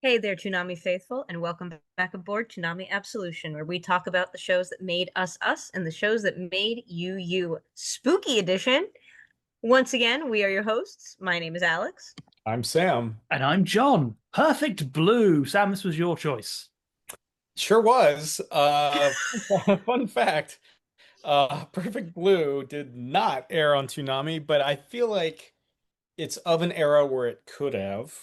Hey there, Toonami faithful, and welcome back aboard Toonami Absolution, where we talk about the shows that made us us and the shows that made you you. Spooky edition. Once again, we are your hosts. My name is Alex. I'm Sam. And I'm John. Perfect Blue. Sam, this was your choice. Sure was. Fun fact. Perfect Blue did not air on Toonami, but I feel like it's of an era where it could have.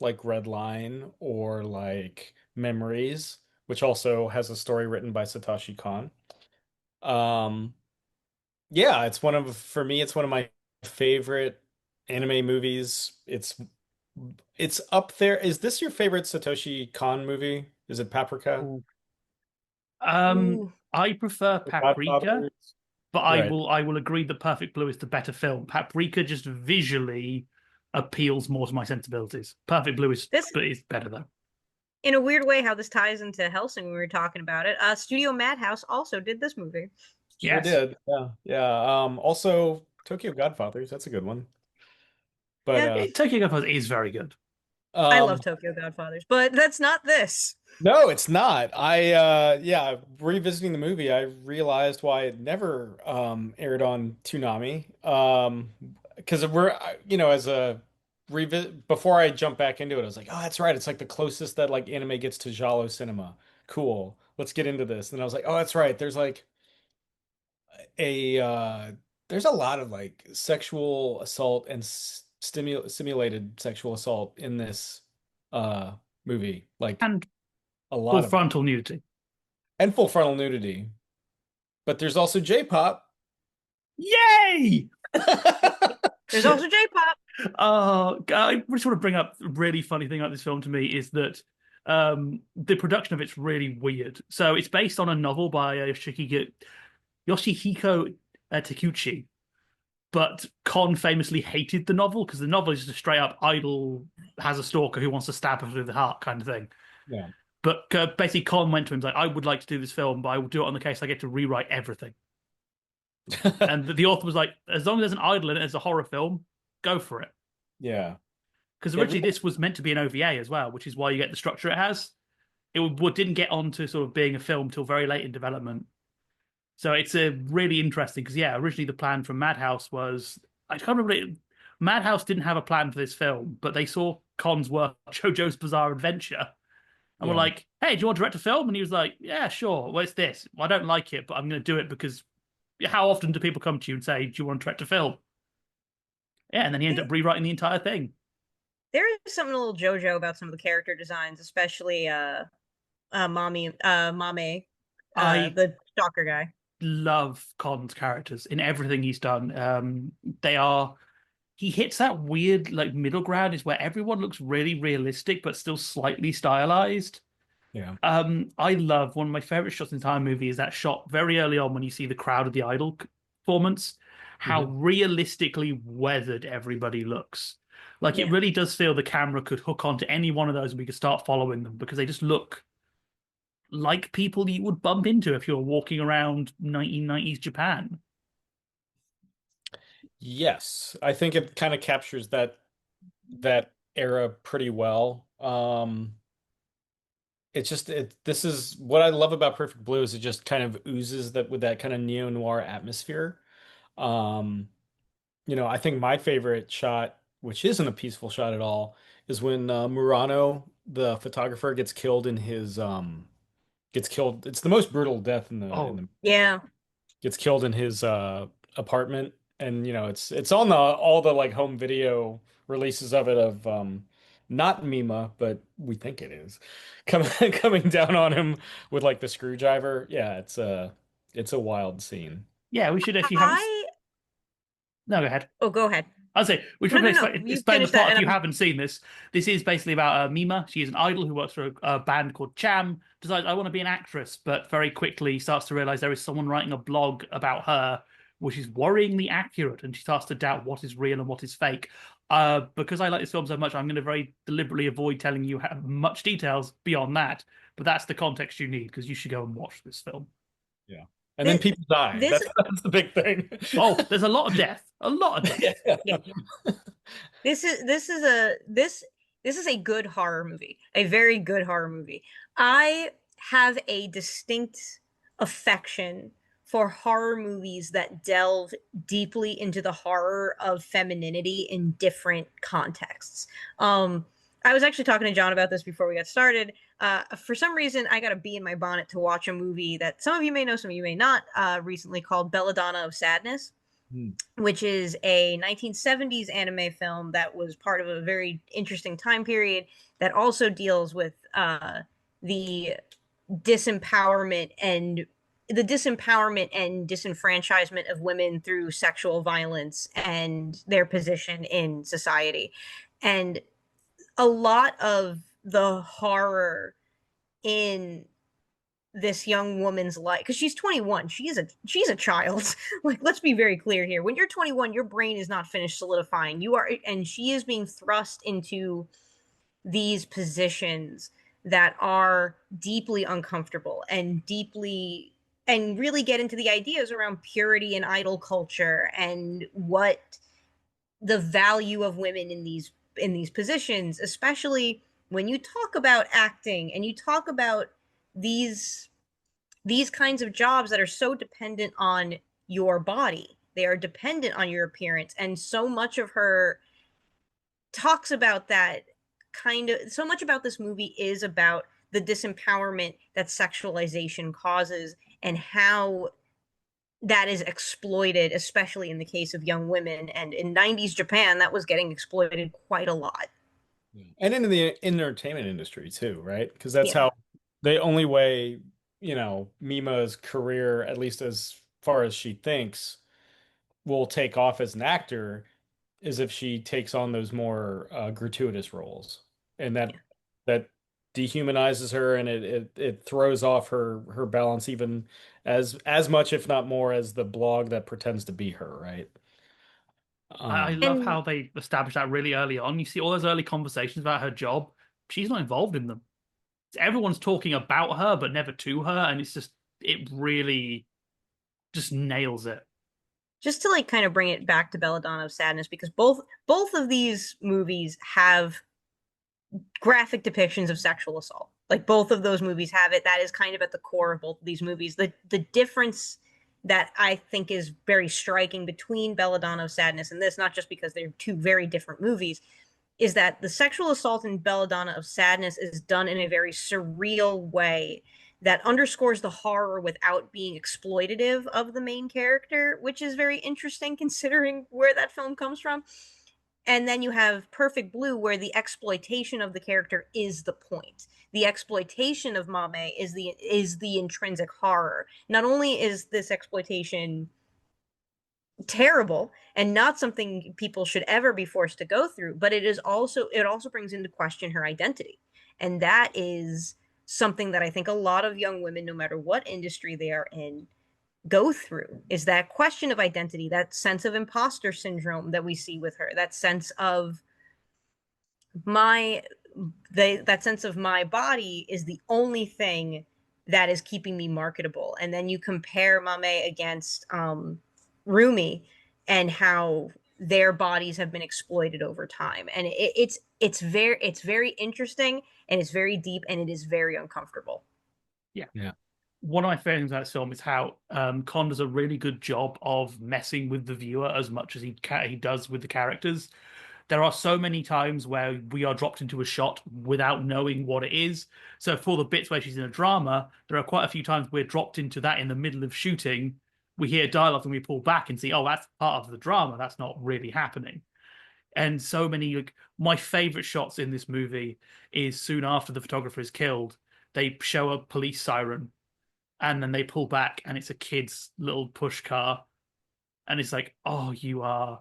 Like Redline or like Memories, which also has a story written by Satoshi Kon. Um, yeah, for me, it's one of my favorite anime movies. It's up there. Is this your favorite Satoshi Kon movie? Is it Paprika? Ooh. Ooh, I prefer The Paprika, Godfathers? but I Right. will I will agree that Perfect Blue is the better film. Paprika just visually appeals more to my sensibilities. Perfect Blue this, is better though. in a weird way, how this ties into Helsing when we were talking about it. Studio Madhouse also did this movie. Sure Yes. did. Yeah. Yeah. Also Tokyo Godfathers, that's a good one. But Yeah, Tokyo Godfathers is very good. I love um Tokyo Godfathers, but that's not this. no, it's not. Yeah, revisiting the movie, I realized why it never aired on Toonami. Because as a revisit before I jump back into it, I was like, oh, that's right. It's like the closest that like anime gets to Giallo cinema. Cool. Let's get into this. And I was like, oh, that's right. There's like a there's a lot of like sexual assault and simulated sexual assault in this uh movie. Like And a full lot of it. frontal nudity. And full frontal nudity. But there's also J-pop. Yay! There's also J-pop. I just want to bring up a really funny thing about this film to me is that the production of it's really weird. So it's based on a novel by Yoshihiko Takeuchi, but Kon famously hated the novel because the novel is just a straight up idol has a stalker who wants to stab her through the heart kind of thing. Yeah. But basically, Kon went to him like, "I would like to do this film, but I will do it on the case I get to rewrite everything." And the author was like, "As long as there's an idol in it as a horror film, go for it." Yeah. Because Yeah. originally this was meant to be an OVA as well, which is why you get the structure it has. Didn't get on to sort of being a film till very late in development. So it's a really interesting because yeah, originally the plan from Madhouse was I can't remember Madhouse didn't have a plan for this film, but they saw Con's work, JoJo's Bizarre Adventure, and were Yeah. like, "Hey, do you want to direct a film?" And he was like, "Yeah, sure. Well, it's this. Well, I don't like it, but I'm going to do it because how often do people come to you and say, "Do you want to direct a film?" Yeah, and then he ended up rewriting the entire thing. There is something a little JoJo about some of the character designs, especially Mame, I the stalker guy. love Con's characters in everything he's done. They are he hits that weird like middle ground is where everyone looks really realistic but still slightly stylized. Yeah. I love one of my favorite shots in the entire movie is that shot very early on when you see the crowd of the idol performance, how Mhm. realistically weathered everybody looks. Like it Yeah. really does feel the camera could hook onto any one of those and we could start following them because they just look like people you would bump into if you're walking around 1990s Japan. Yes. I think it kind of captures that era pretty well. It's just this is what I love about Perfect Blue is it just kind of oozes that with that kind of neo-noir atmosphere. Um, I think my favorite shot, which isn't a peaceful shot at all, is when Murano, the photographer, gets killed. It's the most brutal death in Oh, the Yeah. gets killed in his apartment, and it's on the all the like home video releases of it of not Mima, but we think it is coming coming down on him with like the screwdriver. Yeah, it's a wild scene. yeah, we should if you haven't. I No, go ahead. Oh, go ahead. I'll say we should No, no, probably no. explain, You explain the finish that, plot if and you I'm. haven't seen this. This is basically about Mima. She is an idol who works for a band called Cham. Decides I want to be an actress, but very quickly starts to realize there is someone writing a blog about her, which is worryingly accurate, and she starts to doubt what is real and what is fake. Because I like this film so much, I'm going to very deliberately avoid telling you much details beyond that. But that's the context you need because you should go and watch this film. Yeah, and then This, people die. this, That's the big thing. Oh, there's a lot of death, a lot of death. yeah. This is a this. This is a good horror movie, a very good horror movie. I have a distinct affection for horror movies that delve deeply into the horror of femininity in different contexts. I was actually talking to John about this before we got started. For some reason, I got a bee in my bonnet to watch a movie that some of you may know, some of you may not, recently called Belladonna of Sadness, which is a 1970s anime film that was part of a very interesting time period that also deals with the disempowerment and disenfranchisement of women through sexual violence and their position in society. And a lot of the horror in this young woman's life, because she's 21, she's a child. Like, let's be very clear here. When you're 21, your brain is not finished solidifying. And she is being thrust into these positions that are deeply uncomfortable and really get into the ideas around purity and idol culture and what the value of women in these positions, especially when you talk about acting and you talk about these these kinds of jobs that are so dependent on your body. They are dependent on your appearance, and so much of her talks about that. Kind of so much about this movie is about the disempowerment that sexualization causes and how that is exploited, especially in the case of young women. And in 90s Japan, that was getting exploited quite a lot. And in the entertainment industry too, right? Because that's Yeah. how the only way, Mima's career, at least as far as she thinks, will take off as an actor is if she takes on those more gratuitous roles, and Yeah. that dehumanizes her, and it throws off her balance even as much, if not more, as the blog that pretends to be her, right? I Um, love And how they established that really early on. You see all those early conversations about her job. She's not involved in them. Everyone's talking about her, but never to her, and it really just nails it. just to like kind of bring it back to Belladonna of Sadness, because both of these movies have graphic depictions of sexual assault. Like, both of those movies have it. That is kind of at the core of both of these movies. The difference that I think is very striking between Belladonna of Sadness and this, not just because they're two very different movies, is that the sexual assault in Belladonna of Sadness is done in a very surreal way that underscores the horror without being exploitative of the main character, which is very interesting considering where that film comes from. And then you have Perfect Blue, where the exploitation of the character is the point. The exploitation of Mame is the intrinsic horror. Not only is this exploitation terrible and not something people should ever be forced to go through, but it also brings into question her identity. And that is something that I think a lot of young women, no matter what industry they are in, go through, is that question of identity, that sense of imposter syndrome that we see with her, that sense of my that sense of my body is the only thing that is keeping me marketable. And then you compare Mame against Rumi and how their bodies have been exploited over time. And it's very interesting, and it's very deep, and it is very uncomfortable. Yeah. yeah. One of my favorite things about this film is how Con does a really good job of messing with the viewer as much as he does with the characters. There are so many times where we are dropped into a shot without knowing what it is. So for the bits where she's in a drama, there are quite a few times we're dropped into that in the middle of shooting. We hear dialogue and we pull back and see, oh, that's part of the drama. That's not really happening. And so many, like, my favorite shots in this movie is soon after the photographer is killed, they show a police siren and then they pull back and it's a kid's little push car. And it's like, oh, you are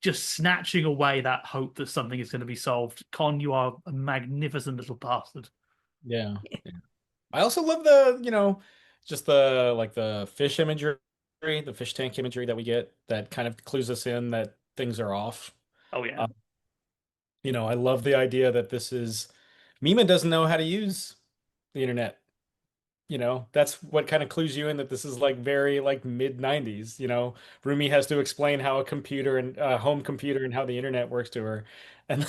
just snatching away that hope that something is going to be solved. Con, you are a magnificent little bastard. Yeah. Yeah. I also love the, just the like the fish imagery, the fish tank imagery that we get that kind of clues us in that things are off. Oh yeah. Uh, I love the idea that this is Mima doesn't know how to use the internet. that's what kind of clues you in that this is like very like mid 90s. Rumi has to explain how a computer and home computer and how the internet works to her. And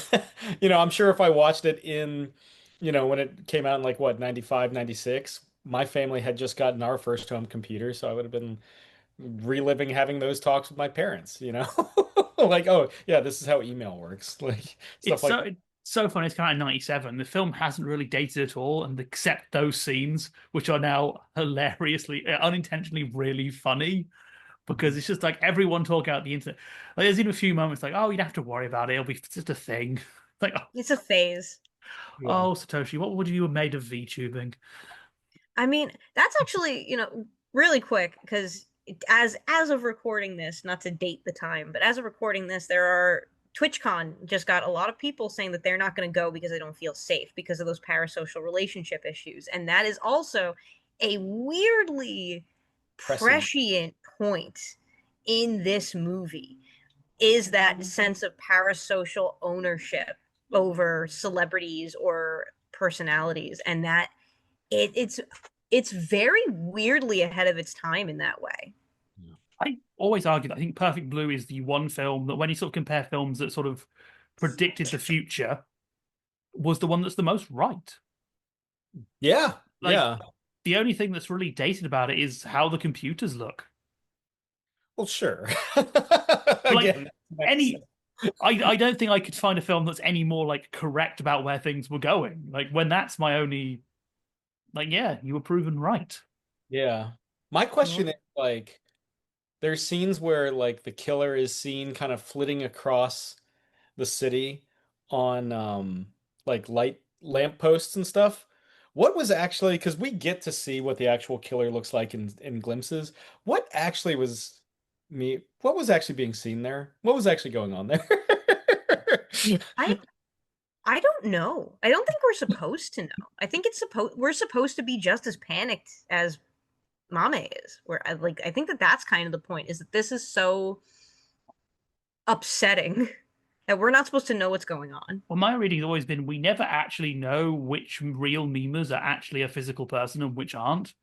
I'm sure if I watched it in, when it came out in like what, 95, 96, my family had just gotten our first home computer, so I would have been reliving having those talks with my parents. Like, oh, yeah, this is how email works. Like stuff It's like so it's so funny. It's kind of 97. The film hasn't really dated at all, and except those scenes, which are now hilariously, unintentionally really funny, because it's just like everyone talking out the internet. Like, there's even a few moments like, "Oh, you don't have to worry about it. It'll be just a thing." Like, It's a phase. Yeah. oh, Satoshi, what would you have made of VTubing? I mean, that's actually, really quick because as of recording this, not to date the time, but as of recording this, there are TwitchCon just got a lot of people saying that they're not going to go because they don't feel safe because of those parasocial relationship issues. And that is also a weirdly Prescient. prescient point in this movie is that sense of parasocial ownership over celebrities or personalities, and that it's very weirdly ahead of its time in that way. I always argue that I think Perfect Blue is the one film that, when you sort of compare films that sort of predicted the future, was the one that's the most right. Yeah, Like, yeah. the only thing that's really dated about it is how the computers look. Well, sure. But like Again, next. I don't think I could find a film that's any more like correct about where things were going. Like, when that's my only, like, yeah, you were proven right. Yeah. My question is like there's scenes where like the killer is seen kind of flitting across the city on like light lampposts and stuff. What was actually, because we get to see what the actual killer looks like in glimpses. What was actually being seen there? What was actually going on there? I I don't know. I don't think we're supposed to know. I think we're supposed to be just as panicked as Mame is. Where I think that that's kind of the point is that this is so upsetting that we're not supposed to know what's going on. Well, my reading's always been we never actually know which real memers are actually a physical person and which aren't.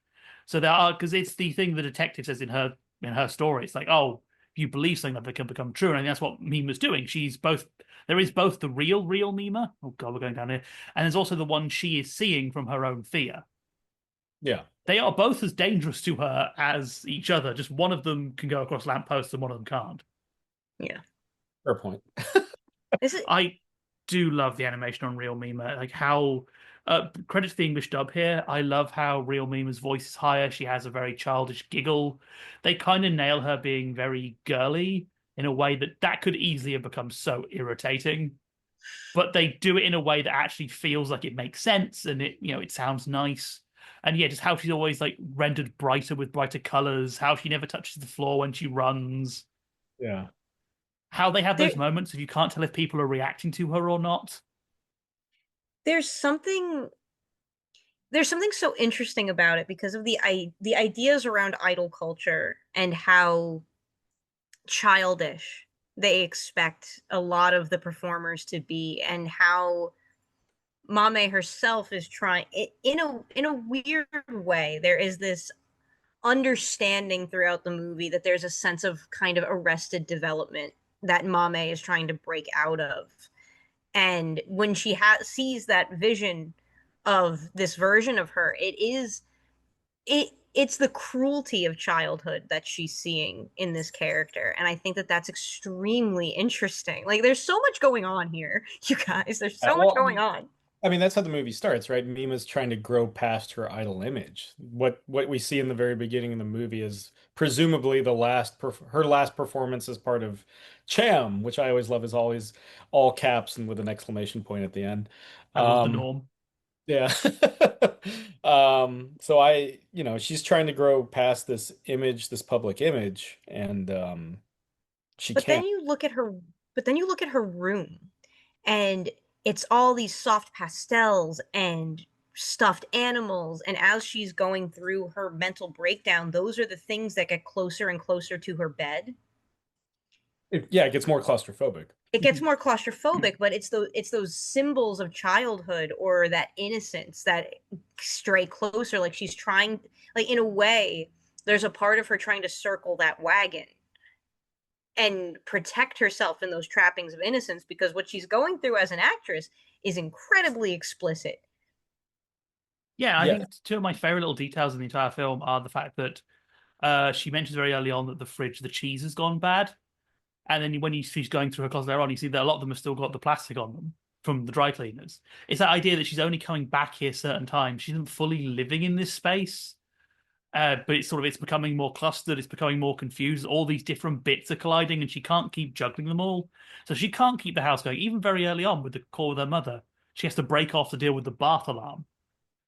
So there are, because it's the thing the detective says in her story. It's like, oh, you believe something that can become true, and I think that's what Mima's doing. She's both. There is both the real Mima. Oh God, we're going down here, and there's also the one she is seeing from her own fear. Yeah, They are both as dangerous to her as each other. Just one of them can go across lampposts and one of them can't. Yeah. fair point. Is it I do love the animation on Real Mima. Like how credit to the English dub here. I love how Real Mima's voice is higher. She has a very childish giggle. They kind of nail her being very girly in a way that could easily have become so irritating. But they do it in a way that actually feels like it makes sense and it sounds nice. And yeah, just how she's always like rendered brighter with brighter colors, how she never touches the floor when she runs, Yeah. how they have there those moments if you can't tell if people are reacting to her or not. there's something so interesting about it because of the ideas around idol culture and how childish they expect a lot of the performers to be, and how Mame herself is trying in a weird way. There is this understanding throughout the movie that there's a sense of kind of arrested development that Mame is trying to break out of. And when she sees that vision of this version of her, it's the cruelty of childhood that she's seeing in this character, and I think that that's extremely interesting. Like, there's so much going on here, you guys. There's so much Well, going on. I mean, that's how the movie starts, right? Mima's trying to grow past her idol image. What we see in the very beginning of the movie is presumably her last performance as part of Cham, which I always love is always all caps and with an exclamation point at the end. That was the Um, norm. yeah. So she's trying to grow past this image, this public image, and she But then can't. you look at her, but then you look at her room, and it's all these soft pastels and stuffed animals. And as she's going through her mental breakdown, those are the things that get closer and closer to her bed. Yeah, it gets more claustrophobic. it gets more claustrophobic, but it's those symbols of childhood or that innocence that stray closer. Like she's trying, like in a way, there's a part of her trying to circle that wagon and protect herself in those trappings of innocence, because what she's going through as an actress is incredibly explicit. Yeah, I Yeah. think two of my favorite little details in the entire film are the fact that she mentions very early on that the cheese has gone bad. And then when she's going through her closet later on, you see that a lot of them have still got the plastic on them from the dry cleaners. It's that idea that she's only coming back here certain times. She isn't fully living in this space. But it's becoming more clustered, it's becoming more confused. All these different bits are colliding, and she can't keep juggling them all. So she can't keep the house going. Even very early on with the call with her mother, she has to break off to deal with the bath alarm.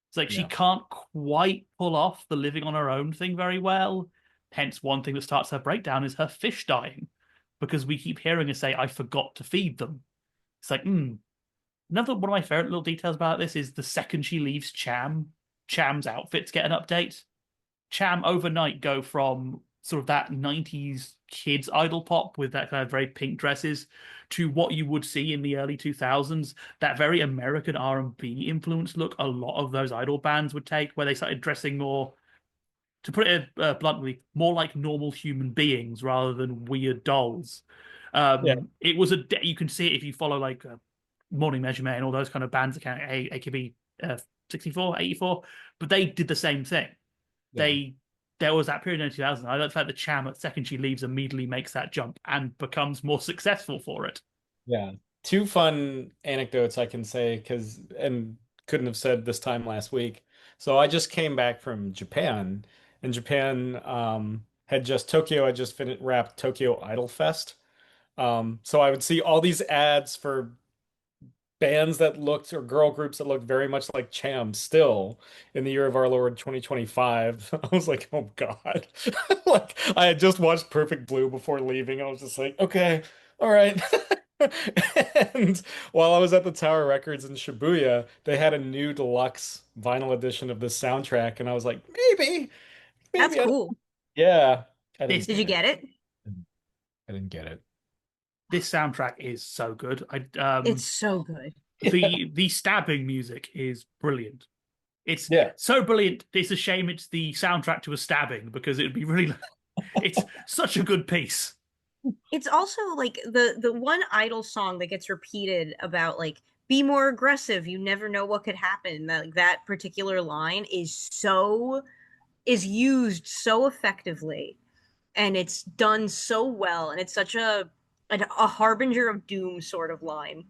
It's like she Yeah. can't quite pull off the living on her own thing very well. Hence, one thing that starts her breakdown is her fish dying, because we keep hearing her say, "I forgot to feed them." It's like, Another one of my favorite little details about this is the second she leaves Cham's outfits get an update. Cham overnight go from sort of that 90s kids idol pop with that kind of very pink dresses to what you would see in the early 2000s, that very American R&B influenced look a lot of those idol bands would take, where they started dressing more, to put it bluntly, more like normal human beings rather than weird dolls. Yeah. It was you can see it if you follow like Morning Measurement and all those kind of bands, account AKB 64, 84, but they did the same thing. Yeah. There was that period in 2000. I like the fact that Cham, at the second she leaves, immediately makes that jump and becomes more successful for it. Yeah. Two fun anecdotes I can say and couldn't have said this time last week. So I just came back from Japan, and Japan had just Tokyo had just finished wrapped Tokyo Idol Fest. So I would see all these ads for bands that looked or girl groups that looked very much like Cham still in the year of our Lord 2025. I was like, oh God. Like I had just watched Perfect Blue before leaving. I was just like, okay, all right. And while I was at the Tower Records in Shibuya, they had a new deluxe vinyl edition of this soundtrack, and I was like, That's maybe cool. yeah. I didn't This Did you get it. get it? I didn't get it. this soundtrack is so good. It's so good. The stabbing music is brilliant. It's Yeah. so brilliant. It's a shame it's the soundtrack to a stabbing, because it would be really. It's such a good piece. It's also like the one idol song that gets repeated about like be more aggressive, you never know what could happen. That like that particular line is used so effectively, and it's done so well, and it's such a harbinger of doom sort of line.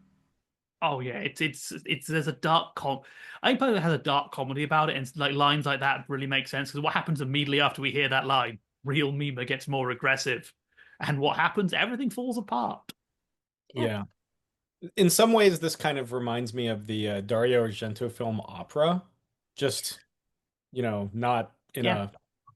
Oh yeah, it's there's a I think it has a dark comedy about it, and like lines like that really make sense, because what happens immediately after we hear that line? Real Mima gets more aggressive, and what happens? Everything falls apart. Yeah. Yeah. In some ways, this kind of reminds me of the Dario Argento film Opera, just, not in Yeah. a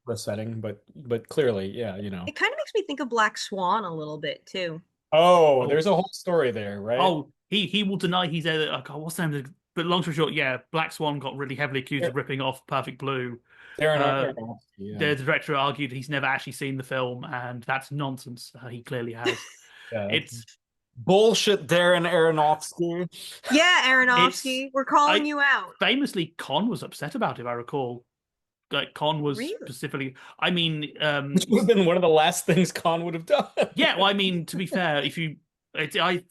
opera setting, but clearly, yeah, It kind of makes me think of Black Swan a little bit too. Oh, Oh, there's a whole story there, right? oh, he will deny he's a. Oh, what's the name? But long story short, yeah, Black Swan got really heavily accused of ripping off Perfect Blue. Darren Uh, Aronofsky, yeah. the director argued he's never actually seen the film, and that's nonsense. He clearly has. Yeah, that's It's bullshit, Darren Aronofsky. Yeah, it's Aronofsky, we're calling I you out. famously Con was upset about it, if I recall. Like Con was Really? specifically. I mean, Which would have been one of the last things Khan would have done. yeah. Well, I mean, to be fair, if you, I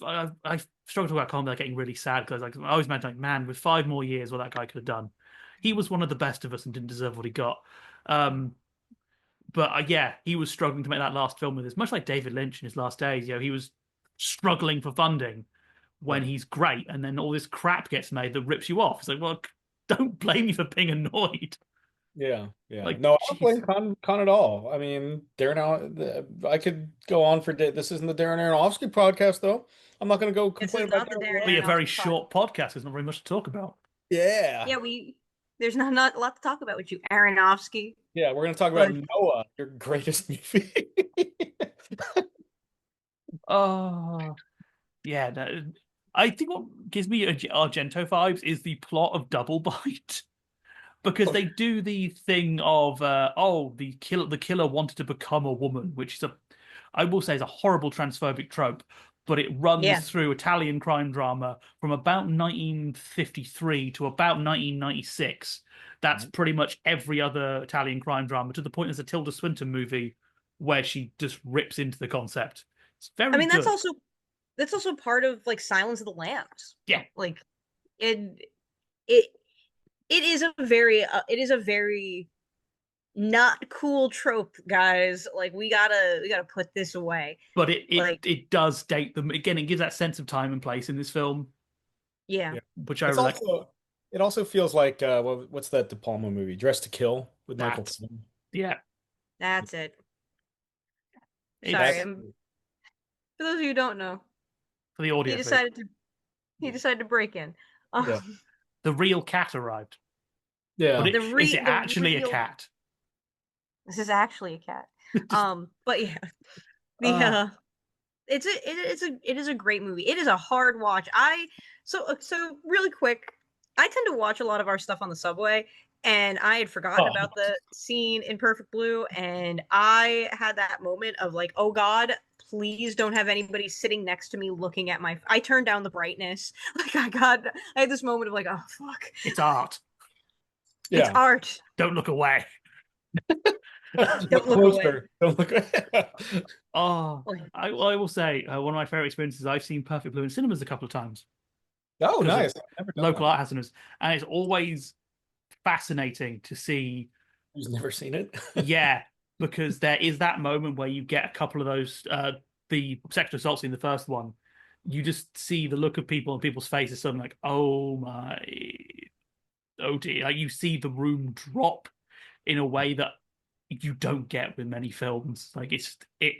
struggle about Con without getting really sad, because like I always imagine, like, man, with 5 more years, what that guy could have done. He was one of the best of us and didn't deserve what he got. Um, but yeah, he was struggling to make that last film with us, much like David Lynch in his last days. He was struggling for funding when Yeah. he's great, and then all this crap gets made that rips you off. It's like, well, don't blame me for being annoyed. Yeah, yeah. Like, No, I don't jeez. blame Khan at all. I mean, I could go on for this isn't the Darren Aronofsky podcast, though. I'm not going to go This complain is about not the Darren Darren Be a Aronofsky. very Aronofsky podcast. short podcast. There's not very much to talk about. Yeah. Yeah, there's not a lot to talk about with you, Aronofsky. Yeah, we're going to talk about But Noah, your greatest movie. Oh, yeah. I think what gives me Argento vibes is the plot of Double Bite. Because they do the thing of the killer wanted to become a woman, which is I will say is a horrible transphobic trope. but it Yeah. runs through Italian crime drama from about 1953 to about 1996. That's pretty much every other Italian crime drama, to the point there's a Tilda Swinton movie where she just rips into the concept. It's I very mean, good. that's also part of like Silence of the Lambs. Yeah. Like it it it is a very not cool trope, guys. Like we gotta put this away. But it Like, it does date them again. It gives that sense of time and place in this film, yeah. Yeah. which I It's really like. also it also feels like what's that De Palma movie? Dress to Kill with Michael That. Caine. Yeah, That's it. Sorry, it's That for those of you who don't know, for the he audio folk. decided to he decided to break in. yeah. The real cat arrived. Yeah. But is it The actually a real cat? this is actually a cat. But yeah, the Uh, it is a great movie. It is a hard watch. So really quick, I tend to watch a lot of our stuff on the subway, and I had forgotten Oh, about the scene in Perfect Blue, and I had that moment of like, oh God, please don't have anybody sitting next to me looking at my. I turned down the brightness. Like I had this moment of like, oh fuck, it's art. it's yeah. art. Don't look away. Look Don't look away. closer. Don't look. Oh, Like, I will say one of my favorite experiences. I've seen Perfect Blue in cinemas a couple of times Oh, because of nice. I've never done local that. art hazards, and it's always fascinating to see. Who's never seen it? Yeah, because there is that moment where you get a couple of those. The sexual assault scene, the first one, you just see the look of people on people's faces, something like, "Oh my, oh dear!" Like you see the room drop in a way that you don't get with many films. Like it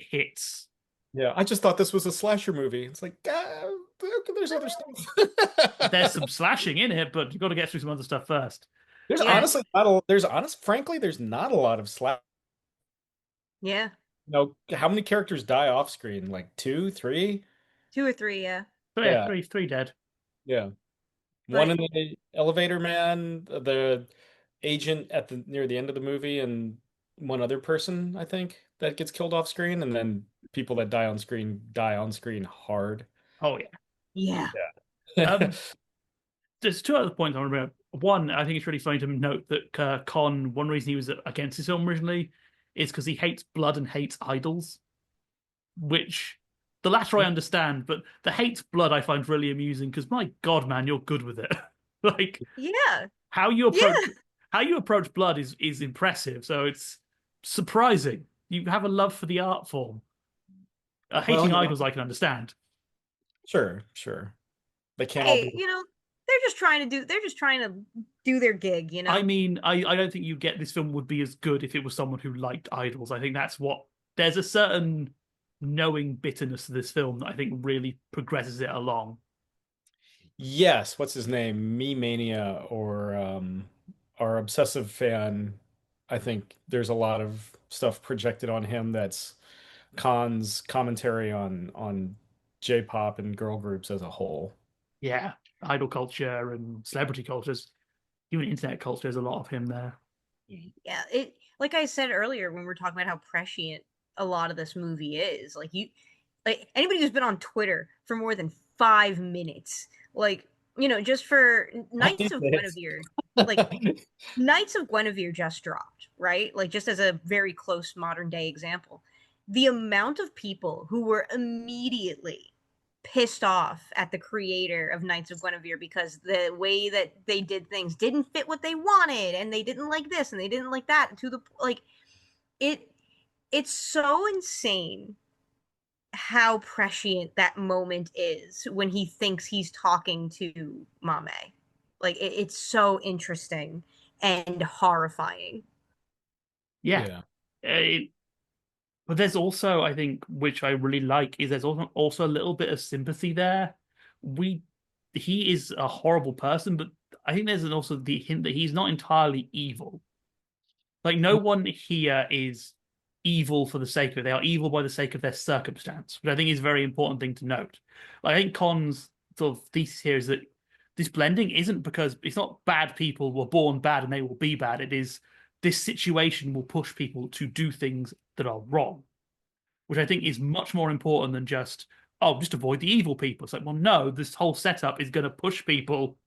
hits. Yeah, I just thought this was a slasher movie. It's like, there's other stuff. There's some slashing in it, but you've got to get through some other stuff first. There's yeah, honestly not a there's honest frankly there's not a lot of slash. yeah, How many characters die off screen? Like two, three? two or three, yeah. So yeah, Yeah, three dead. yeah. One But in the elevator man, the agent at the near the end of the movie, and one other person, I think, that gets killed off screen, and then people that die on screen hard. Oh yeah. yeah, Yeah. Um, there's two other points I want to bring up. One, I think it's really funny to note that Con, one reason he was against this film originally is because he hates blood and hates idols, which the latter I understand, but the hates blood I find really amusing because my God, man, you're good with it. Like yeah, how you yeah. approach how you approach blood is impressive. So it's surprising. You have a love for the art form. Well, Hating idols, I can understand. sure, sure. They can't all Hey, be. they're just trying to do their gig, you I know? mean, I don't think you get this film would be as good if it was someone who liked idols. I think that's what there's a certain knowing bitterness to this film that I think really progresses it along. Yes, what's his name? Me Mania or our obsessive fan. I think there's a lot of stuff projected on him that's Khan's commentary on J-pop and girl groups as a whole. Yeah, idol culture and celebrity cultures, even internet culture, there's a lot of him there. Yeah, it like I said earlier when we were talking about how prescient a lot of this movie is. Like anybody who's been on Twitter for more than 5 minutes, like, just for Knights of It's- Guinevere, like Knights of Guinevere just dropped, right? Like just as a very close modern day example. The amount of people who were immediately pissed off at the creator of Knights of Guinevere because the way that they did things didn't fit what they wanted, and they didn't like this and they didn't like that, to the like it it's so insane how prescient that moment is when he thinks he's talking to Mame. Like it's so interesting and horrifying. Yeah. Yeah. But there's also, I think, which I really like, is there's also a little bit of sympathy there. We He is a horrible person, but I think there's also the hint that he's not entirely evil. Like no one here is evil for the sake of it. They are evil by the sake of their circumstance, which I think is a very important thing to note. Like, I think Con's sort of thesis here is that this blending isn't because it's not bad people were born bad and they will be bad. It is this situation will push people to do things that are wrong, which I think is much more important than just oh, just avoid the evil people. It's like, well, no, this whole setup is going to push people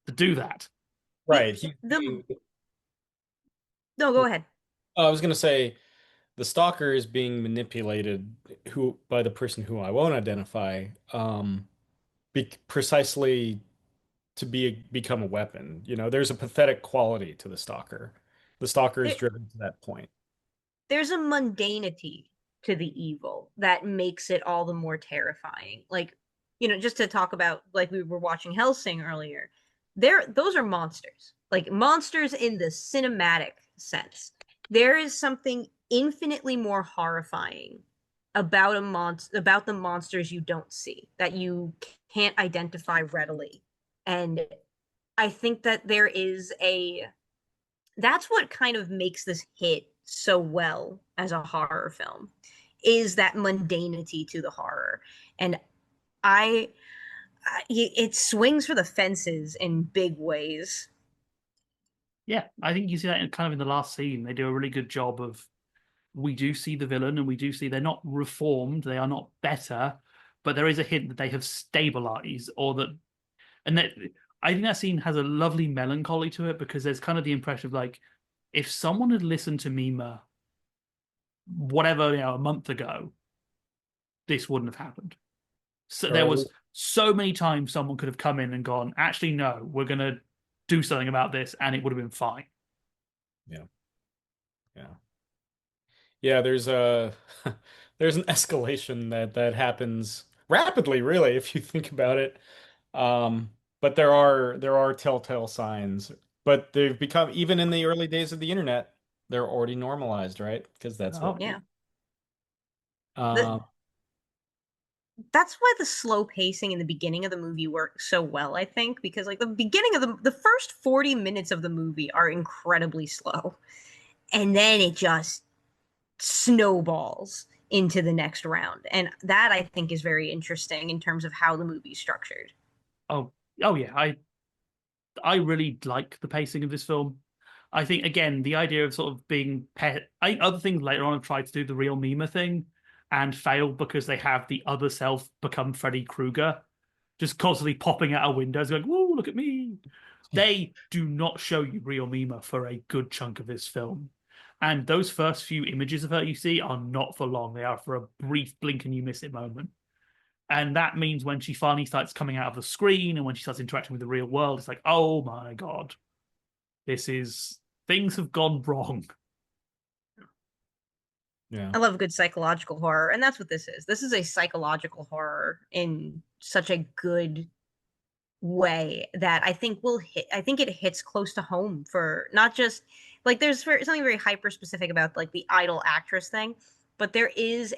to do that. Right. He, The no, go ahead. I was going to say the stalker is being manipulated who by the person who I won't identify, precisely to become a weapon. There's a pathetic quality to the stalker. The stalker is There, driven to that point. there's a mundanity to the evil that makes it all the more terrifying. Like, just to talk about, like, we were watching Hellsing earlier. Those are monsters. Like monsters in the cinematic sense. There is something infinitely more horrifying about the monsters you don't see, that you can't identify readily. And I think that that's what kind of makes this hit so well as a horror film, is that mundanity to the horror. And I, it swings for the fences in big ways. Yeah, I think you see that kind of in the last scene. They do a really good job of, we do see the villain and we do see they're not reformed, they are not better, but there is a hint that they have stabilized or that, and that I think that scene has a lovely melancholy to it because there's kind of the impression of like, if someone had listened to Mima, whatever, a month ago, this wouldn't have happened. So Or there at was least, so many times someone could have come in and gone, actually, no, we're going to do something about this, and it would have been fine. yeah, yeah, yeah. There's a there's an escalation that happens rapidly, really, if you think about it. But there are telltale signs. But they've become, even in the early days of the internet, they're already normalized, right? Because that's what Oh, we do. Yeah. The, Um, that's why the slow pacing in the beginning of the movie works so well, I think, because like the beginning of the first 40 minutes of the movie are incredibly slow. And then it just snowballs into the next round. And that I think is very interesting in terms of how the movie's structured. oh, oh yeah. I really like the pacing of this film. I think again the idea of sort of being pet. Other things later on have tried to do the real Mima thing and failed because they have the other self become Freddy Krueger, just constantly popping out of windows going, "Whoa, look at me!" They do not show you real Mima for a good chunk of this film, and those first few images of her you see are not for long. They are for a brief blink and you miss it moment. And that means when she finally starts coming out of the screen and when she starts interacting with the real world, it's like, oh my God, this is things have gone wrong. yeah. I love a good psychological horror, and that's what this is. This is a psychological horror in such a good way that I think will hit. I think it hits close to home for not just like something very hyper specific about like the idol actress thing, but there is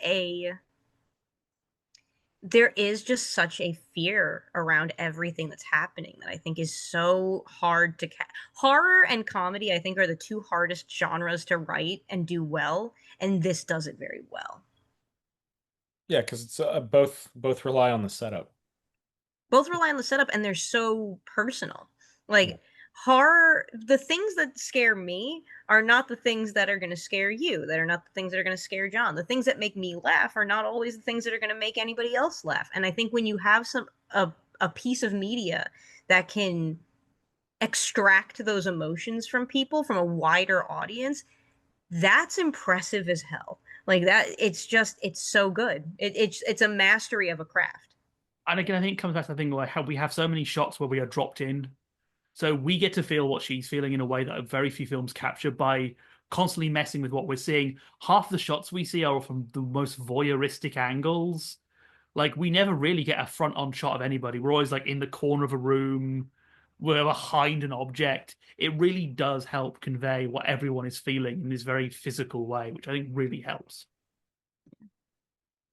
just such a fear around everything that's happening that I think is so hard to horror and comedy, I think, are the two hardest genres to write and do well, and this does it very well. Yeah, because it's both rely on the setup. Both rely on the setup and they're so personal. Yeah. Like horror, the things that scare me are not the things that are going to scare you, that are not the things that are going to scare John. The things that make me laugh are not always the things that are going to make anybody else laugh. And I think when you have a piece of media that can extract those emotions from people, from a wider audience, that's impressive as hell. Like that, it's so good. It's a mastery of a craft. And again, I think it comes back to the thing like how we have so many shots where we are dropped in. So we get to feel what she's feeling in a way that very few films capture by constantly messing with what we're seeing. Half the shots we see are from the most voyeuristic angles. Like we never really get a front on shot of anybody. We're always like in the corner of a room, we're behind an object. It really does help convey what everyone is feeling in this very physical way, which I think really helps.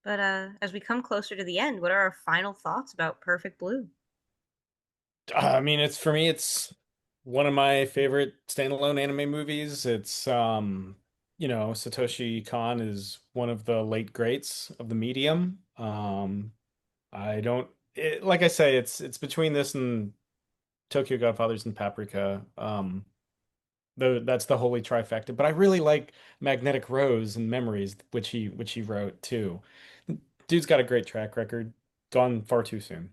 But as we come closer to the end, what are our final thoughts about Perfect Blue? I mean, it's for me, it's one of my favorite standalone anime movies. It's Satoshi Kon is one of the late greats of the medium. I don't like I say, it's between this and Tokyo Godfathers and Paprika. That's the holy trifecta. But I really like Magnetic Rose and Memories, which he wrote too. Dude's got a great track record. gone far too soon.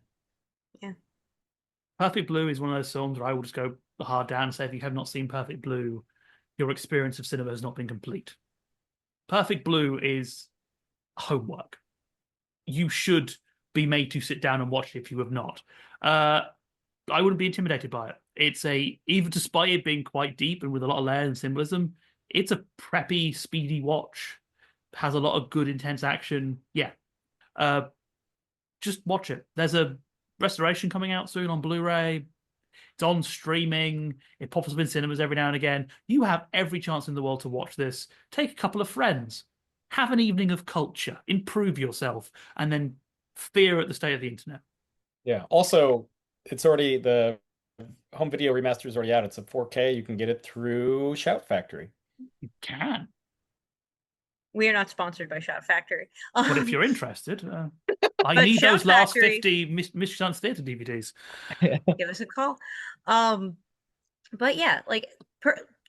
Yeah. Perfect Blue is one of those films where I will just go hard down and say if you have not seen Perfect Blue, your experience of cinema has not been complete. Perfect Blue is homework. You should be made to sit down and watch it if you have not. I wouldn't be intimidated by it. It's even despite it being quite deep and with a lot of layers and symbolism, it's a preppy, speedy watch. Has a lot of good, intense action. Yeah. Uh, just watch it. There's a restoration coming out soon on Blu-ray. It's on streaming. It pops up in cinemas every now and again. You have every chance in the world to watch this. Take a couple of friends. Have an evening of culture. Improve yourself. And then fear at the state of the internet. Yeah. Also, it's already the home video remaster is already out. It's a 4K. You can get it through Shout Factory. You can. We are not sponsored by Shot Factory. But if you're interested, I But need Shout those last Factory- 50 Mystery Science Theater DVDs. give us a call. But yeah, like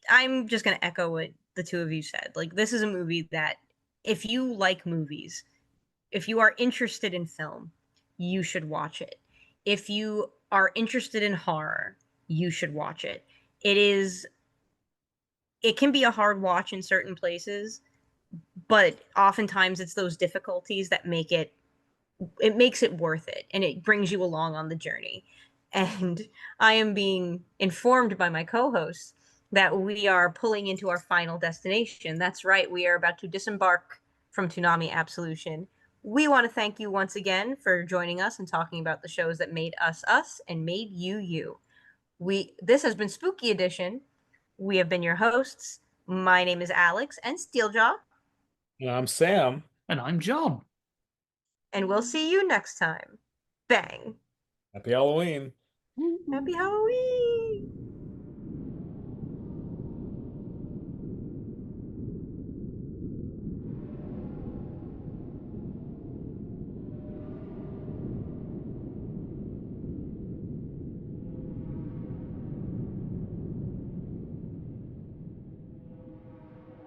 I'm just gonna echo what the two of you said. Like this is a movie that if you like movies, if you are interested in film, you should watch it. If you are interested in horror, you should watch it. It can be a hard watch in certain places, but oftentimes it's those difficulties that makes it worth it, and it brings you along on the journey. And I am being informed by my co-hosts that we are pulling into our final destination. That's right, we are about to disembark from Toonami Absolution. We want to thank you once again for joining us and talking about the shows that made us us and made you you. This has been Spooky Edition. We have been your hosts. My name is Alyx and Steeljaw, And I'm Sam. And I'm John. and we'll see you next time. Bang. Happy Halloween. Happy Halloween.